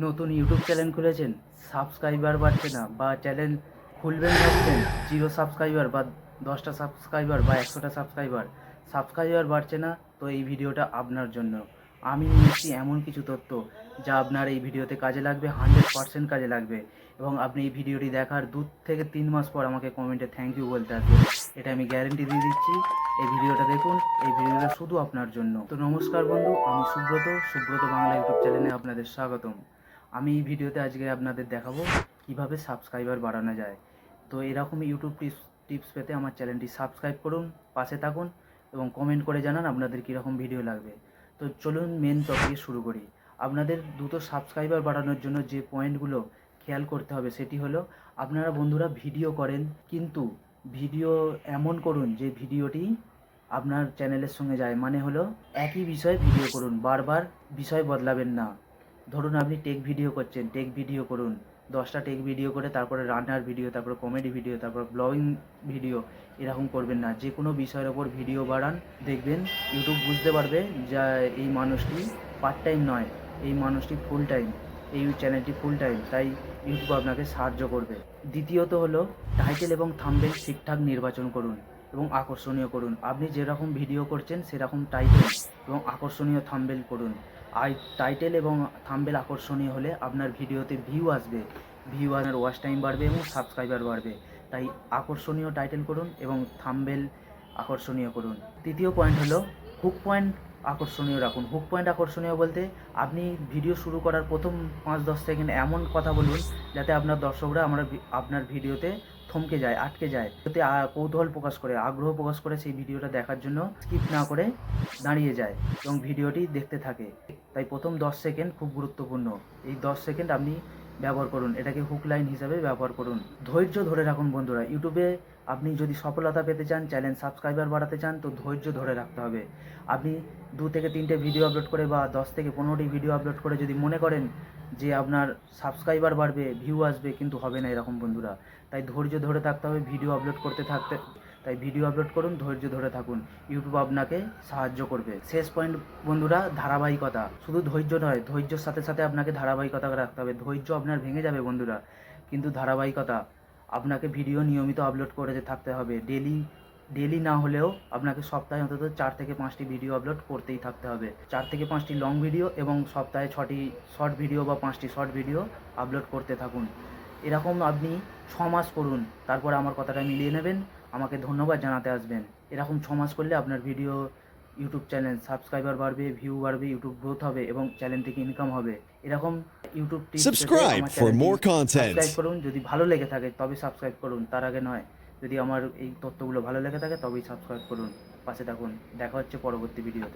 নতুন YouTube channel খুলেছেন, subscriber বাড়ছে না, বা চ্যানেল খুলবেন ভাবছেন, 0 সাবস্ক্রাইবার বা 10টা সাবস্ক্রাইবার বা 100টা সাবস্ক্রাইবার বাড়ছে না, তো এই ভিডিওটা আপনার জন্য। আমি নিয়ে এসেছি এমন কিছু তথ্য যা আপনার এই ভিডিওতে কাজে লাগবে, 100% কাজে লাগবে। এবং আপনি এই ভিডিওটি দেখার 2 থেকে 3 মাস পর আমাকে কমেন্টে থ্যাংক ইউ বলতে আসবেন, এটা আমি গ্যারেন্টি দিয়ে দিচ্ছি। এই ভিডিওটা দেখুন, এই ভিডিওটা শুধু আপনার জন্য। তো নমস্কার বন্ধু, আমি সুব্রত বাংলা ইউটিউব চ্যানেলে আপনাদের স্বাগতম। আমি এই ভিডিওতে আজকে আপনাদের দেখাবো কিভাবে সাবস্ক্রাইবার বাড়ানো যায়। তো এরকম ইউটিউব টিপস পেতে আমার চ্যানেলটি সাবস্ক্রাইব করুন, পাশে থাকুন এবং কমেন্ট করে জানান আপনাদের কীরকম ভিডিও লাগবে। তো চলুন মেন টপিকে শুরু করি। আপনাদের দ্রুত সাবস্ক্রাইবার বাড়ানোর জন্য যে পয়েন্টগুলো খেয়াল করতে হবে সেটি হলো, আপনারা বন্ধুরা ভিডিও করেন, কিন্তু ভিডিও এমন করুন যে ভিডিওটি আপনার চ্যানেলের সঙ্গে যায়। মানে হলো একই বিষয়ে ভিডিও করুন, বারবার বিষয় বদলাবেন না। ধরুন আপনি টেক ভিডিও করছেন, টেক ভিডিও করুন, 10টা টেক ভিডিও করে তারপরে রান্নার ভিডিও, তারপরে কমেডি ভিডিও, তারপর ব্লগিং ভিডিও, এরকম করবেন না। যে কোনো বিষয়ের ওপর ভিডিও বাড়ান, দেখবেন ইউটিউব বুঝতে পারবে যা এই মানুষটি পার্ট টাইম নয়, এই মানুষটি ফুল টাইম, এই চ্যানেলটি ফুল টাইম, তাই ইউটিউব আপনাকে সাহায্য করবে। দ্বিতীয়ত হলো, টাইটেল এবং থাম্বনেল ঠিকঠাক নির্বাচন করুন এবং আকর্ষণীয় করুন। আপনি যেরকম ভিডিও করছেন সেরকম টাইটেল এবং আকর্ষণীয় থাম্বনেল করুন। টাইটেল এবং থাম্বনেল আকর্ষণীয় হলে আপনার ভিডিওতে ভিউ আসবে, আপনার ওয়াচ টাইম বাড়বে এবং সাবস্ক্রাইবার বাড়বে। তাই আকর্ষণীয় টাইটেল করুন এবং থাম্বনেল আকর্ষণীয় করুন। তৃতীয় পয়েন্ট হলো, হুক পয়েন্ট আকর্ষণীয় রাখুন। হুক পয়েন্ট আকর্ষণীয় বলতে, আপনি ভিডিও শুরু করার প্রথম 5-10 সেকেন্ড এমন কথা বলুন যাতে আপনার দর্শকরা আপনার ভিডিওতে থমকে যায়, আটকে যায়, যাতে কৌতূহল প্রকাশ করে, আগ্রহ প্রকাশ করে সেই ভিডিওটা দেখার জন্য স্কিপ না করে দাঁড়িয়ে যায় এবং ভিডিওটি দেখতে থাকে। তাই প্রথম 10 সেকেন্ড খুব গুরুত্বপূর্ণ। এই 10 সেকেন্ড আপনি ব্যবহার করুন, এটাকে হুক লাইন হিসাবে ব্যবহার করুন। ধৈর্য ধরে রাখুন বন্ধুরা। ইউটিউবে আপনি যদি সফলতা পেতে চান, চ্যানেল সাবস্ক্রাইবার বাড়াতে চান, তো ধৈর্য ধরে রাখতে হবে। আপনি 2 থেকে 3টে ভিডিও আপলোড করে বা 10 থেকে 15টি ভিডিও আপলোড করে যদি মনে করেন যে আপনার সাবস্ক্রাইবার বাড়বে, ভিউ আসবে, কিন্তু হবে না এরকম বন্ধুরা। তাই ধৈর্য ধরে থাকতে হবে, ভিডিও আপলোড তাই ভিডিও আপলোড করুন, ধৈর্য ধরে থাকুন, ইউটিউব আপনাকে সাহায্য করবে। শেষ পয়েন্ট বন্ধুরা, ধারাবাহিকতা। শুধু ধৈর্য নয়, ধৈর্যের সাথে সাথে আপনাকে ধারাবাহিকতা রাখতে হবে। ধৈর্য আপনার ভেঙে যাবে বন্ধুরা, কিন্তু ধারাবাহিকতা, আপনাকে ভিডিও নিয়মিত আপলোড করে থাকতে হবে। ডেলি না হলেও আপনাকে সপ্তাহে অন্তত 4 থেকে 5টি ভিডিও আপলোড করতেই থাকতে হবে। 4 থেকে 5টি লং ভিডিও এবং সপ্তাহে 6টি শর্ট ভিডিও বা 5টি শর্ট ভিডিও আপলোড করতে থাকুন। এরকম আপনি 6 মাস করুন, তারপর আমার কথাটা মিলিয়ে নেবেন, আমাকে ধন্যবাদ জানাতে আসবেন। এরকম 6 মাস করলে আপনার ভিডিও, ইউটিউব চ্যানেল সাবস্ক্রাইবার বাড়বে, ভিউ বাড়বে, ইউটিউব গ্রোথ হবে এবং চ্যানেল থেকে ইনকাম হবে। এরকম ইউটিউব টিপস পেতে আমার চ্যানেলটি সাবস্ক্রাইব করুন। যদি ভালো লেগে থাকে তবে সাবস্ক্রাইব করুন, তার আগে নয়। যদি আমার এই তথ্যগুলো ভালো লেগে থাকে তবেই সাবস্ক্রাইব করুন, পাশে থাকুন। দেখা হচ্ছে পরবর্তী ভিডিওতে।